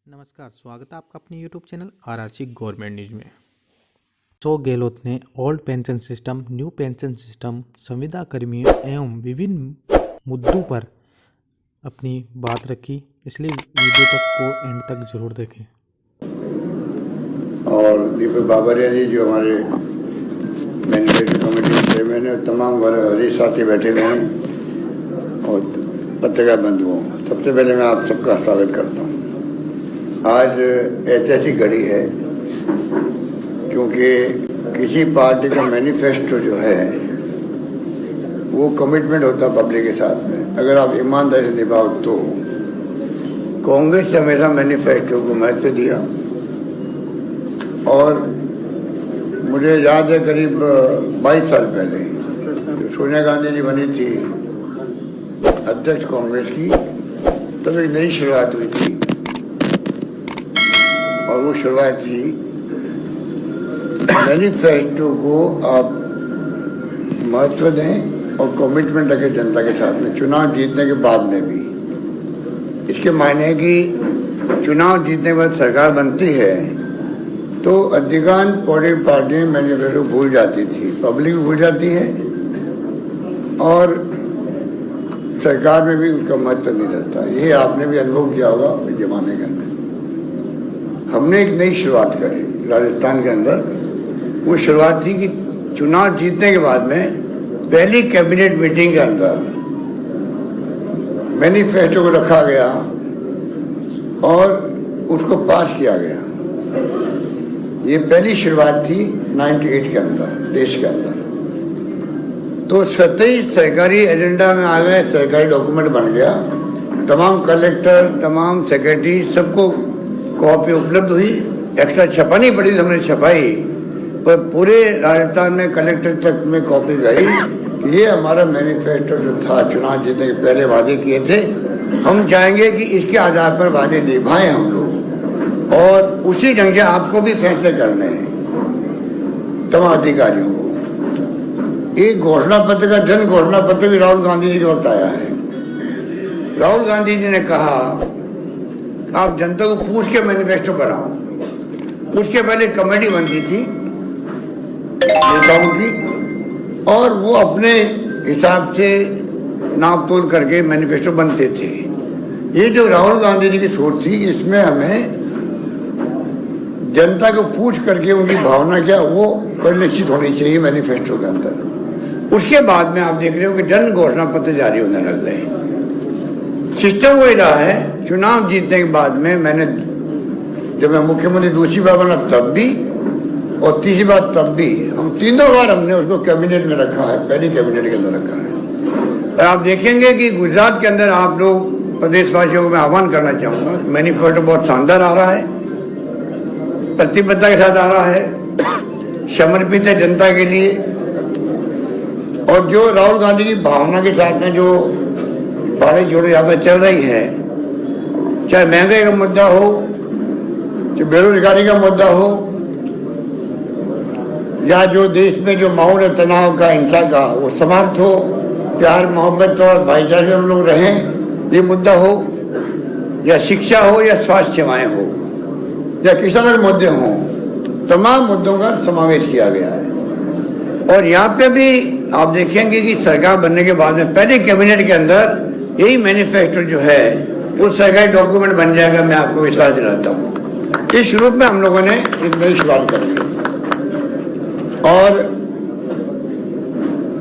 नमस्कार, स्वागत है आपका अपने YouTube channel RRC government news में। अशोक गहलोत ने old pension system, new pension system, संविदा कर्मियों एवं विभिन्न मुद्दों पर अपनी बात रखी, इसलिए वीडियो तक को एंड तक जरूर देखें। और दीपक बाबरिया जी जो हमारे मैनेजमेंट कमेटी के चेयरमैन है, तमाम हमारे साथी बैठे हुए हैं और पत्रकार बंधुओं, सबसे पहले मैं आप सबका स्वागत करता हूँ। आज ऐतिहासिक घड़ी है क्योंकि किसी पार्टी का मैनिफेस्टो जो है वो कमिटमेंट होता है पब्लिक के साथ में, अगर आप ईमानदारी से निभाओ तो। कांग्रेस ने हमेशा मैनिफेस्टो को महत्व दिया और मुझे याद है करीब 22 साल पहले सोनिया गांधी जी बनी थी अध्यक्ष कांग्रेस की, तब एक नई शुरुआत हुई थी और वो शुरुआत थी मैनिफेस्टो को आप महत्व दें और कमिटमेंट रखें जनता के साथ में, चुनाव जीतने के बाद में भी। इसके मायने है कि चुनाव जीतने के बाद सरकार बनती है तो अधिकांश पॉलिटिकल पार्टियां मैनिफेस्टो भूल जाती थी, पब्लिक भी भूल जाती है और सरकार में भी उसका महत्व नहीं रहता। ये आपने भी अनुभव किया होगा इस जमाने के अंदर। हमने एक नई शुरुआत करी राजस्थान के अंदर। वो शुरुआत थी कि चुनाव जीतने के बाद में पहली कैबिनेट मीटिंग के अंदर मैनिफेस्टो को रखा गया और उसको पास किया गया। ये पहली शुरुआत थी 98 के अंदर देश के अंदर। तो स्वतः ही सरकारी एजेंडा में आ गए, सरकारी डॉक्यूमेंट बन गया। तमाम कलेक्टर, तमाम सेक्रेटरी, सबको कॉपी उपलब्ध हुई। एक्स्ट्रा छपानी पड़ी तो हमने छपाई, पर पूरे राजस्थान में कलेक्टर तक में कॉपी गई कि ये हमारा मैनिफेस्टो जो था चुनाव जीतने के पहले वादे किए थे, हम चाहेंगे कि इसके आधार पर वादे निभाएं हम लोग और उसी ढंग से आपको भी फैसले करने हैं तमाम अधिकारियों को। एक घोषणा पत्र का जन घोषणा पत्र भी राहुल गांधी जी को बताया है। राहुल गांधी जी ने कहा आप जनता को पूछ के मैनिफेस्टो बनाओ। उसके पहले कमेटी बनती थी नेताओं की और वो अपने हिसाब से नाप तोल करके मैनिफेस्टो बनते थे। ये जो राहुल गांधी जी की सोच थी, इसमें हमें जनता को पूछ करके उनकी भावना क्या वो परिलक्षित होनी चाहिए मैनिफेस्टो के अंदर। उसके बाद में आप देख रहे हो कि जन घोषणा पत्र जारी होने लग गए। सिस्टम वही रहा है। चुनाव जीतने के बाद में मैंने जब मैं मुख्यमंत्री दूसरी बार बना तब भी और तीसरी बार तब भी, हम तीनों बार हमने उसको कैबिनेट में रखा है, पहली कैबिनेट के अंदर रखा है। और आप देखेंगे कि गुजरात के अंदर आप लोग प्रदेशवासियों को मैं आह्वान करना चाहूँगा, मैनिफेस्टो बहुत शानदार आ रहा है, प्रतिबद्धता के साथ आ रहा है, समर्पित है जनता के लिए। और जो राहुल गांधी की भावना के साथ में जो बातें जोड़े यहाँ पर चल रही है, चाहे महंगाई का मुद्दा हो, चाहे बेरोजगारी का मुद्दा हो, या जो देश में जो माहौल है तनाव का, हिंसा का, वो समाप्त हो, प्यार मोहब्बत और भाईचारे से हम लोग रहें, ये मुद्दा हो, या शिक्षा हो, या स्वास्थ्य सेवाएं हो, या किसानों के मुद्दे हों, तमाम मुद्दों का समावेश किया गया है। और यहाँ पे भी आप देखेंगे कि सरकार बनने के बाद में पहले कैबिनेट के अंदर यही मैनिफेस्टो जो है वो सरकारी डॉक्यूमेंट बन जाएगा। मैं आपको विश्वास दिलाता हूँ। इस रूप में हम लोगों ने एक नई शुरुआत कर ली और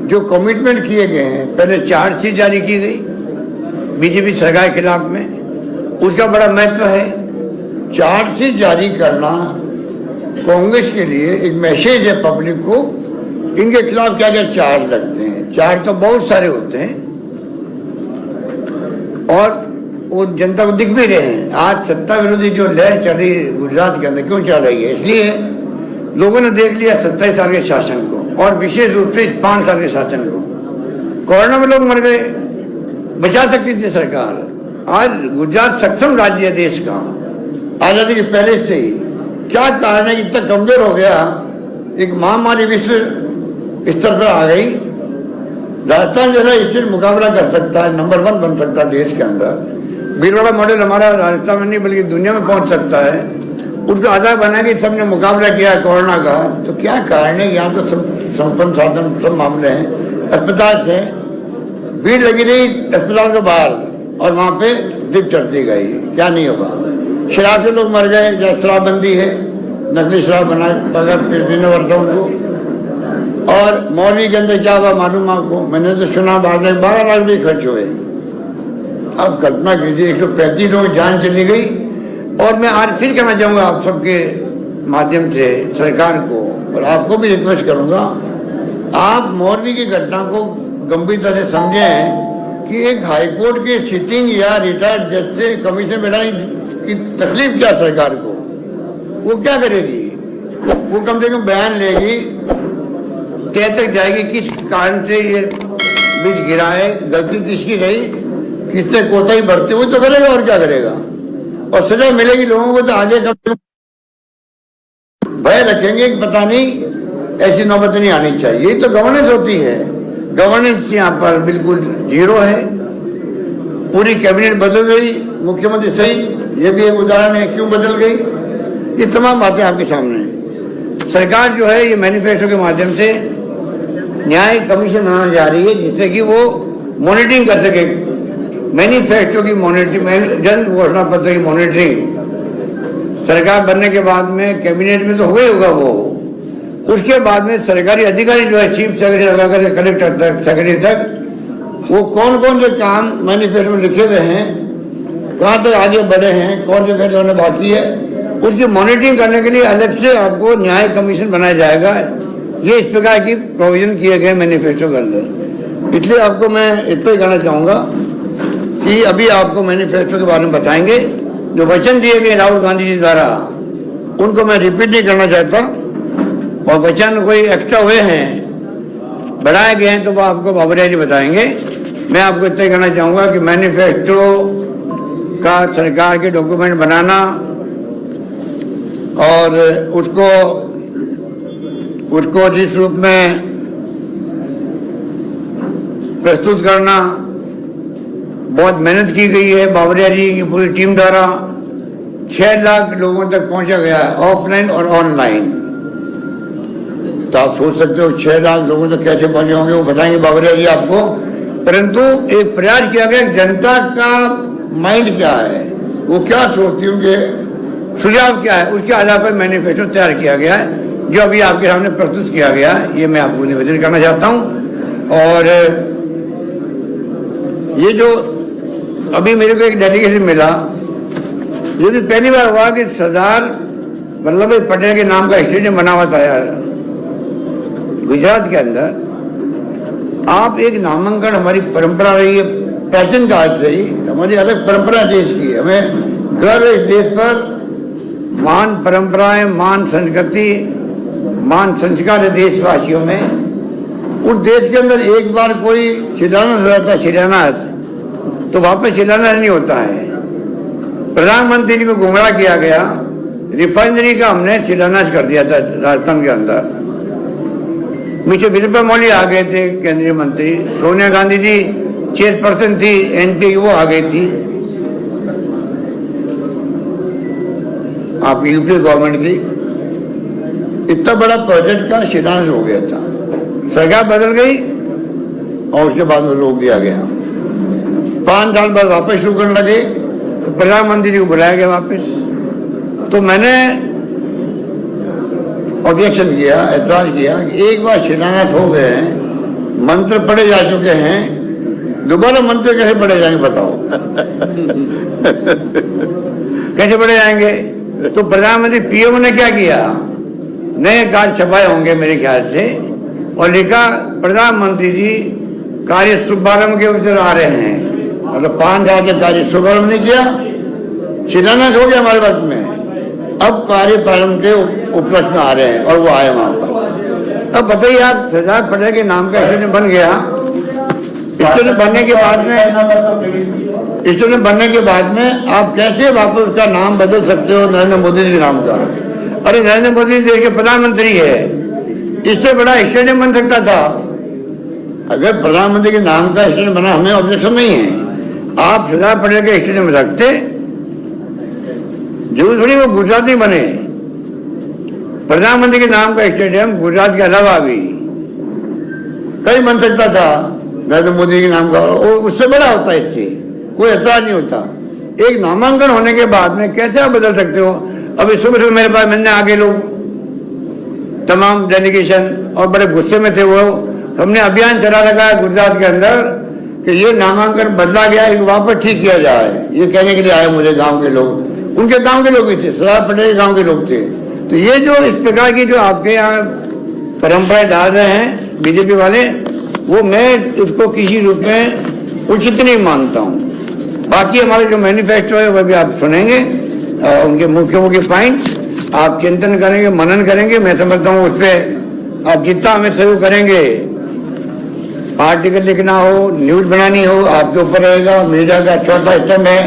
जो कमिटमेंट किए गए हैं, पहले चार्जशीट जारी की गई बीजेपी सरकार के खिलाफ में, उसका बड़ा महत्व है। चार्जशीट जारी करना कांग्रेस के लिए एक मैसेज है पब्लिक को, इनके खिलाफ क्या क्या चार्ज लगते हैं। चार्ज तो बहुत सारे होते हैं और वो जनता को दिख भी रहे हैं। आज सत्ता विरोधी जो लहर चल रही है गुजरात के अंदर, क्यों चल रही है? इसलिए लोगों ने देख लिया 27 साल के शासन को और विशेष रूप से 5 साल के शासन को। कोरोना में लोग मर गए, बचा सकती थी सरकार। आज गुजरात सक्षम राज्य है देश का, आजादी के पहले से ही। क्या कारण है कि इतना कमजोर हो गया? एक महामारी विश्व स्तर पर आ गई। राजस्थान जैसा स्टेट मुकाबला कर सकता है, नंबर 1 बन सकता है देश के अंदर, भीलवाड़ा मॉडल हमारा राजस्थान में नहीं बल्कि दुनिया में पहुंच सकता है, उसका आधार बना के सबने मुकाबला किया कोरोना का। तो क्या कारण है, यहाँ तो सब संपन्न साधन सब मामले हैं। अस्पताल से भीड़ लगी रही अस्पताल के बाहर और वहाँ पे दीप चढ़ती गई, क्या नहीं होगा। शराब से लोग मर गए, जब शराबबंदी है, नकली शराब बनाए पकड़ पीने पड़ता उनको। और मौलवी के अंदर क्या हुआ मालूम आपको, मैंने तो सुना 12 लाख भी खर्च हुए। आप कल्पना कीजिए 135 लोगों की जान चली गई। और मैं आज फिर कहना चाहूँगा आप सबके माध्यम से सरकार को, और आपको भी रिक्वेस्ट करूँगा, आप मौलवी की घटना को गंभीरता से समझें कि एक हाईकोर्ट के सिटिंग या रिटायर्ड जज से कमीशन बैठाने की तकलीफ क्या सरकार को, वो क्या करेगी? वो कम से कम बयान लेगी, तय तक जाएगी किस कारण से ये बीच गिरा है, गलती किसकी रही, किसने कोताही बरती, वो तो करेगा और क्या करेगा। और सजा मिलेगी लोगों को तो आगे कब भय रखेंगे कि पता नहीं ऐसी नौबत नहीं आनी चाहिए। यही तो गवर्नेंस होती है। गवर्नेंस यहाँ पर बिल्कुल जीरो है। पूरी कैबिनेट बदल गई, मुख्यमंत्री सहित, ये भी एक उदाहरण है क्यों बदल गई। ये तमाम बातें आपके सामने हैं। सरकार जो है ये मैनिफेस्टो के माध्यम से न्याय कमीशन बनाने जा रही है, जिससे कि वो मॉनिटरिंग कर सके। मैनिफेस्टो की मॉनिटरिंग, जन घोषणा पत्र की मॉनिटरिंग सरकार बनने के बाद में कैबिनेट में तो हो ही होगा वो। उसके बाद में सरकारी अधिकारी जो है चीफ सेक्रेटरी लगाकर कलेक्टर तक, सेक्रेटरी तक, वो कौन कौन से काम मैनिफेस्टो में लिखे हुए हैं, कहाँ तक आगे बढ़े हैं, कौन से फैसले होने बाकी है, उसकी मॉनिटरिंग करने के लिए अलग से आपको न्याय कमीशन बनाया जाएगा। ये इस प्रकार की प्रोविजन किए गए मैनिफेस्टो के अंदर। इसलिए आपको मैं इतना ही कहना चाहूँगा कि अभी आपको मैनिफेस्टो के बारे में बताएंगे। जो वचन दिए गए राहुल गांधी जी द्वारा, उनको मैं रिपीट नहीं करना चाहता, और वचन कोई एक्स्ट्रा हुए हैं, बढ़ाए गए हैं, तो वो आपको बाबरिया जी बताएंगे। मैं आपको इतना ही कहना चाहूँगा कि मैनिफेस्टो का सरकार के डॉक्यूमेंट बनाना और उसको जिस रूप में प्रस्तुत करना, बहुत मेहनत की गई है बाबरिया जी की पूरी टीम द्वारा। 6 लाख लोगों तक पहुंचा गया है, ऑफलाइन और ऑनलाइन। तो आप सोच सकते हो 6 लाख लोगों तक कैसे पहुंचे होंगे, वो बताएंगे बाबरिया जी आपको। परंतु एक प्रयास किया गया, जनता का माइंड क्या है, वो क्या सोचती है, उनके सुझाव क्या है, उसके आधार पर मैनिफेस्टो तैयार किया गया है, जो अभी आपके सामने प्रस्तुत किया गया है। ये मैं आपको निवेदन करना चाहता हूँ। और ये जो अभी मेरे को एक डेलीगेशन मिला, ये भी पहली बार हुआ कि सरदार वल्लभ भाई पटेल के नाम का स्टेडियम बना हुआ था यार गुजरात के अंदर। आप एक नामांकन, हमारी परंपरा रही है प्राचीन काल से ही, हमारी अलग परंपरा देश की है, हमें गर्व है इस देश पर। महान परंपराएं, महान संस्कृति, महान संस्कार है देशवासियों में। उस देश के अंदर एक बार कोई शिलान्यास हो जाता है, शिलान्यास, तो वापस शिलान्यास नहीं होता है। प्रधानमंत्री जी को गुमराह किया गया, रिफाइनरी का हमने शिलान्यास कर दिया था राजस्थान के अंदर। मिस्टर वीरप्पा मोइली आ गए थे केंद्रीय मंत्री, सोनिया गांधी जी चेयरपर्सन थी एनपी की, वो आ गई थी। आप यूपी गवर्नमेंट की इतना बड़ा प्रोजेक्ट का शिलान्यास हो गया था, सरकार बदल गई और उसके बाद में रोक दिया गया। 5 साल बाद वापस शुरू करने लगे, तो प्रधानमंत्री जी को बुलाया गया वापस। तो मैंने ऑब्जेक्शन किया, ऐतराज किया कि एक बार शिलान्यास हो गए हैं, मंत्र पढ़े जा चुके हैं, दोबारा मंत्र कैसे पढ़े जाएंगे बताओ? कैसे पढ़े जाएंगे? तो प्रधानमंत्री पीएम ने क्या किया, नए कार्ड छपाए होंगे मेरे ख्याल से, और लिखा प्रधानमंत्री जी कार्य शुभारंभ के अवसर आ रहे हैं। मतलब 5 साल के कार्य शुभारंभ नहीं किया, शिलान्यास हो गया हमारे वक्त में, अब कार्य प्रारंभ के उपलक्ष्य में आ रहे हैं, और वो आए वहां पर। अब बताइए आप, सरदार पटेल के नाम का स्टेडियम बन गया। स्टेडियम बनने के बाद में आप कैसे वापस उसका नाम बदल सकते हो नरेंद्र मोदी जी के नाम का? अरे नरेंद्र मोदी देश के प्रधानमंत्री है, इससे बड़ा स्टेडियम बन सकता था। अगर प्रधानमंत्री के नाम का स्टेडियम बना, हमें ऑब्जेक्शन नहीं है। आप सरदार पटेल के स्टेडियम में रखते, जरूर थोड़ी वो गुजरात में बने। प्रधानमंत्री के नाम का स्टेडियम गुजरात के अलावा भी कहीं बन सकता था, नरेंद्र मोदी के नाम का, वो उससे बड़ा होता है, इससे कोई ऐतराज नहीं होता। एक नामांकन होने के बाद में कैसे आप बदल सकते हो? अभी सुबह मेरे पास मिलने आगे लोग तमाम डेलीगेशन, और बड़े गुस्से में थे वो। हमने अभियान चला रखा है गुजरात के अंदर कि ये नामांकन बदला गया, इनको वापस ठीक किया जाए। ये कहने के लिए आए मुझे गांव के लोग, उनके गांव के लोग ही थे, सरदार पटेल के गांव के लोग थे। तो ये जो इस प्रकार की जो आपके यहाँ परंपराएं डाल रहे हैं बीजेपी वाले, वो मैं उसको किसी रूप में उचित नहीं मानता हूँ। बाकी हमारे जो मैनिफेस्टो है वह भी आप सुनेंगे, उनके मुख्य मुख्य पॉइंट आप चिंतन करेंगे, मनन करेंगे। मैं समझता हूँ उस पर आप जितना हमें सहयोग करेंगे, आर्टिकल लिखना हो, न्यूज बनानी हो, आपके ऊपर रहेगा। मीडिया का चौथा स्तंभ है,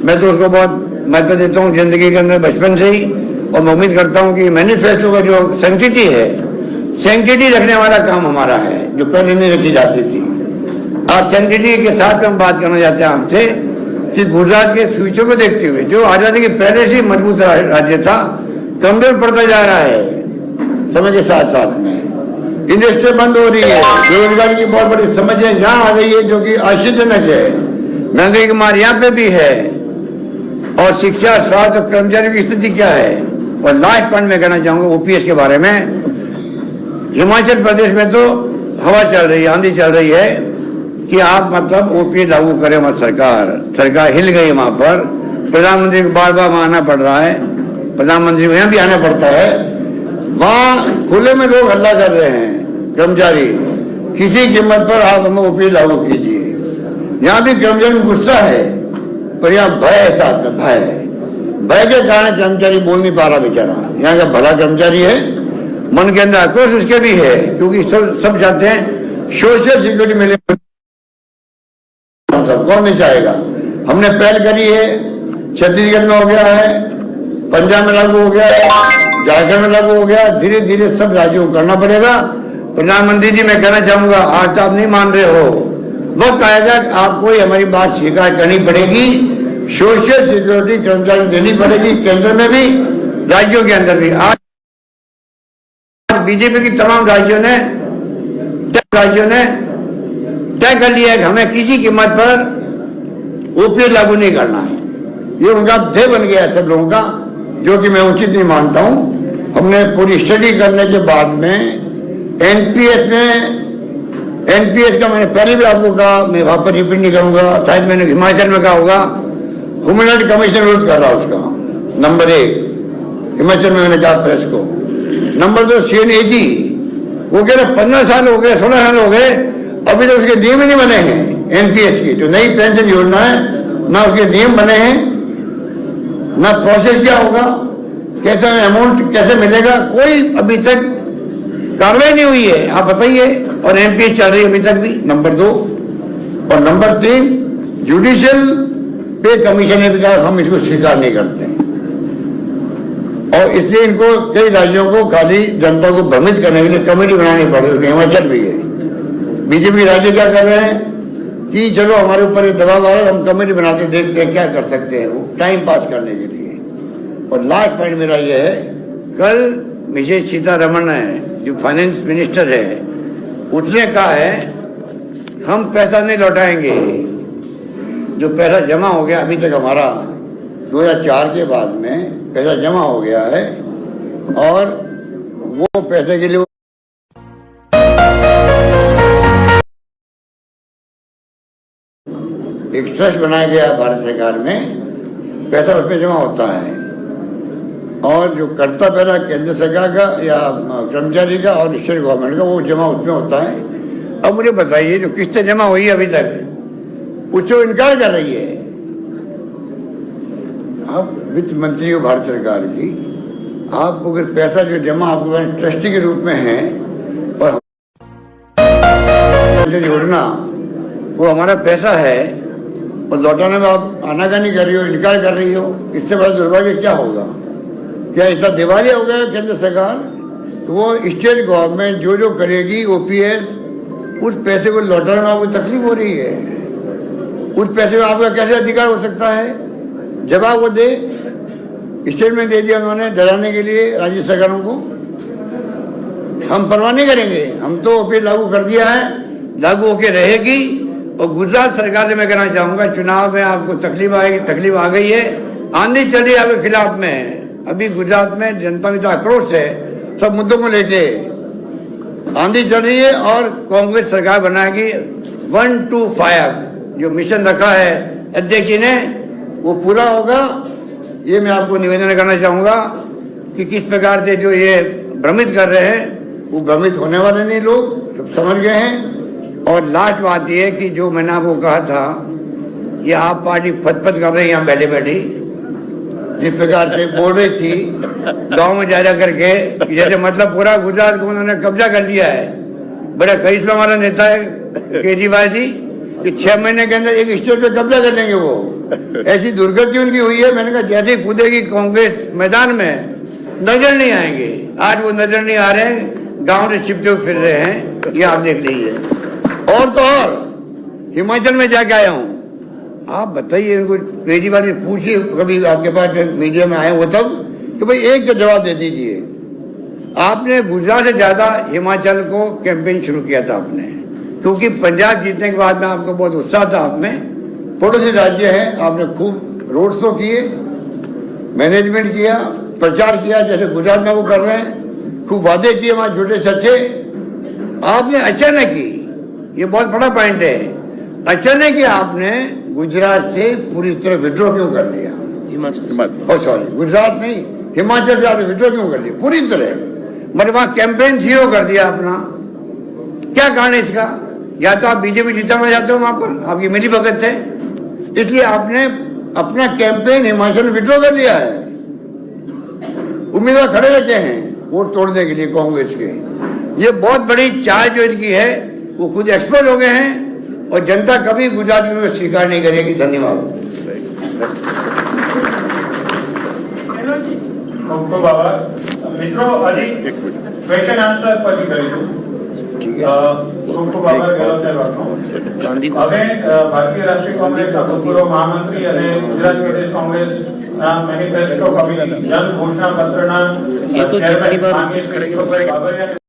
मैं तो उसको बहुत महत्व देता हूँ जिंदगी के अंदर बचपन से ही। और मैं उम्मीद करता हूँ कि मैनिफेस्टो का जो सैंक्टिटी है, सैंक्टिटी रखने वाला काम हमारा है, जो पहले नहीं रखी जाती थी। आप सैंक्टिटी के साथ हम बात करना चाहते हैं आपसे कि गुजरात के फ्यूचर को देखते हुए, जो आजादी के पहले से मजबूत राज्य था, कमजोर पड़ता जा रहा है समय के साथ साथ में। इंडस्ट्री बंद हो रही है, बेरोजगारी की बहुत बड़ी समस्या यहाँ आ गई है, जो कि आश्चर्यजनक है। महंगाई की मार यहाँ पे भी है, और शिक्षा, स्वास्थ्य और कर्मचारियों की स्थिति क्या है। और लास्ट पॉइंट में कहना चाहूंगा ओपीएस के बारे में। हिमाचल प्रदेश में तो हवा चल रही है, आंधी चल रही है कि आप मतलब ओपीएस लागू करें। हमारी सरकार हिल गई वहां पर। प्रधानमंत्री को बार बार वहां आना पड़ रहा है, प्रधानमंत्री को यहाँ भी आना पड़ता है। वहां खुले में लोग हल्ला कर रहे हैं, कर्मचारी, किसी कीमत पर आप हमें ओपीएस लागू कीजिए। यहाँ भी कर्मचारी में गुस्सा है, पर यहाँ भय है, साथ में भय के कारण कर्मचारी बोल नहीं पा रहा बेचारा। यहाँ का भला कर्मचारी है, मन के अंदर आक्रोश उसके भी है, क्योंकि सब चाहते हैं सोशल सिक्योरिटी मिले। कौन नहीं चाहेगा? हमने पहल करी है, छत्तीसगढ़ में हो गया है, पंजाब में लागू हो गया है, झारखंड में लागू हो गया। धीरे धीरे सब राज्यों को करना पड़ेगा। प्रधानमंत्री जी, मैं कहना चाहूंगा, आज तो आप नहीं मान रहे हो, वक्त आएगा आपको हमारी बात स्वीकार करनी पड़ेगी। सोशल सिक्योरिटी कर्मचारी देनी पड़ेगी, केंद्र में भी, राज्यों के अंदर भी। आज बीजेपी की तमाम राज्यों ने तय कर लिया है कि हमें किसी कीमत पर ओपीएस लागू नहीं करना है। ये उनका ध्येय बन गया है सब लोगों का, जो कि मैं उचित नहीं मानता हूं। हमने पूरी स्टडी करने के बाद में एनपीएस का मैंने पहले भी आपको कहा, मैं वहां पर रिपीट नहीं करूंगा, शायद मैंने हिमाचल में कहा होगा। ह्यूमन राइट कमीशन विरोध कर रहा उसका, नंबर 1 हिमाचल में मैंने कहा प्रेस को। नंबर 2 सीएनएजी, वो कह रहे 15 साल हो गए, 16 साल हो गए, अभी तक उसके नियम ही नहीं बने हैं। एनपीएस की जो नई पेंशन योजना है, ना उसके नियम बने हैं, ना प्रोसेस क्या होगा, कैसा अमाउंट कैसे मिलेगा, कोई अभी तक कार्रवाई नहीं हुई है। आप बताइए। और एमपीएस चल रही है अभी तक भी, नंबर 2। और नंबर 3 जुडिशियल पे कमीशन ने भी कहा हम इसको स्वीकार नहीं करते, और इसलिए इनको कई राज्यों को खाली जनता को भ्रमित करने के लिए कमेटी बनानी पड़ी। उसमें हिमाचल भी है। बीजेपी राज्य क्या कर रहे हैं कि चलो हमारे ऊपर एक दबाव आ रहा है, हम कमेटी बनाते देखते हैं क्या कर सकते हैं, वो टाइम पास करने के लिए। और लास्ट पॉइंट मेरा ये है, कल विजय सीतारमण है जो फाइनेंस मिनिस्टर है, उसने कहा है हम पैसा नहीं लौटाएंगे। जो पैसा जमा हो गया अभी तक हमारा 2004 के बाद में पैसा जमा हो गया है, और वो पैसे के लिए एक ट्रस्ट बनाया गया भारत सरकार में, पैसा उसमें जमा होता है। और जो करता पैसा केंद्र सरकार का या कर्मचारी का और स्टेट गवर्नमेंट का, वो जमा उसमें होता है। अब मुझे बताइए, जो किस्तें जमा हुई है अभी तक, उससे इनकार कर रही है। आप वित्त मंत्री हो भारत सरकार की, आप अगर पैसा जो जमा आपके पास ट्रस्टी के रूप में है, और योजना वो हमारा पैसा है, और लौटाने में आप आनाकानी कर रही हो, इनकार कर रही हो, इससे बड़ा दुर्भाग्य क्या होगा? क्या इतना दिवालिया हो गया केंद्र सरकार? तो वो स्टेट गवर्नमेंट जो जो करेगी ओपीएस, उस पैसे को लौटाने में आपको तकलीफ हो रही है। उस पैसे में आपका कैसे अधिकार हो सकता है? जवाब वो दे। स्टेटमेंट दे दिया उन्होंने डराने के लिए राज्य सरकारों को। हम परवाह नहीं करेंगे, हम तो फिर लागू कर दिया है, लागू होके रहेगी। और गुजरात सरकार से मैं कहना चाहूंगा, चुनाव में आपको तकलीफ आएगी, तकलीफ आ गई है, आंधी चल रही है आपके खिलाफ में। अभी गुजरात में जनता में तो आक्रोश है सब मुद्दों को लेके, आंधी चल रही है। और कांग्रेस सरकार बनाएगी 1 to 5 जो मिशन रखा है अध्यक्ष जी ने, वो पूरा होगा। ये मैं आपको निवेदन करना चाहूंगा कि किस प्रकार से जो ये भ्रमित कर रहे हैं, वो भ्रमित होने वाले नहीं, लोग सब समझ गए हैं। और लास्ट बात ये है कि जो मैंने आपको कहा था, ये आप पार्टी फतफत कर रही है यहाँ बैठे बैठी, जिस प्रकार से बोल रही थी गांव में जा करके, जैसे मतलब पूरा गुजरात को उन्होंने कब्जा कर लिया है। बड़ा करिश्मा वाला नेता है केजरीवाल जी कि 6 महीने के अंदर एक स्टेट पे कब्जा कर लेंगे वो। ऐसी दुर्गति उनकी हुई है। मैंने कहा जैसे कूदेगी कांग्रेस मैदान में, नजर नहीं आएंगे। आज वो नजर नहीं आ रहे हैं, गांव से छिपते हुए फिर रहे हैं, ये आप देख लीजिए। और तो और हिमाचल में जाके आया हूँ, आप बताइए इनको, केजरीवाल से पूछिए कभी आपके पास मीडिया में आए वो तब, कि भाई एक तो जवाब दे दीजिए। आपने गुजरात से ज्यादा हिमाचल को कैंपेन शुरू किया था आपने, क्योंकि पंजाब जीतने के बाद में आपको बहुत उत्साह था। आप में पड़ोसी राज्य है, आपने खूब रोड शो किए, मैनेजमेंट किया, प्रचार किया, जैसे गुजरात में वो कर रहे हैं, खूब वादे किए वहां झूठे सच्चे। आपने अचानक ही, ये बहुत बड़ा पॉइंट है, अचानक ही आपने गुजरात से पूरी तरह विड्रॉ क्यों कर लिया? सॉरी, गुजरात नहीं, हिमाचल से आपने विड्रॉ क्यों कर लिया पूरी तरह? मतलब वहां कैंपेन जीरो कर दिया अपना। क्या कारण है इसका? या तो आप बीजेपी जिताना चाहते हो वहां पर, आपकी मिली भगत है, इसलिए आपने अपना कैंपेन हिमाचल में विड्रॉ कर लिया है। उम्मीदवार खड़े रखे हैं वोट तोड़ने के लिए कांग्रेस के। ये बहुत बड़ी चाल जो इनकी है, वो खुद एक्सपोज हो गए हैं और जनता कभी गुजरात में स्वीकार नहीं करेगी। धन्यवाद। મિત્રો હજી ક્વેશ્ચન આન્સર પછી કરીશું. ખૂબ આભાર ગેહલોત સાહેબ આપનો. હવે ભારતીય રાષ્ટ્રીય કોંગ્રેસના ભૂતપૂર્વ મહામંત્રી અને ગુજરાત પ્રદેશ કોંગ્રેસના મેનિફેસ્ટો કમિટી જન ઘોષણા પત્રના ચેરમેન માનનીય શ્રી બાબરિયા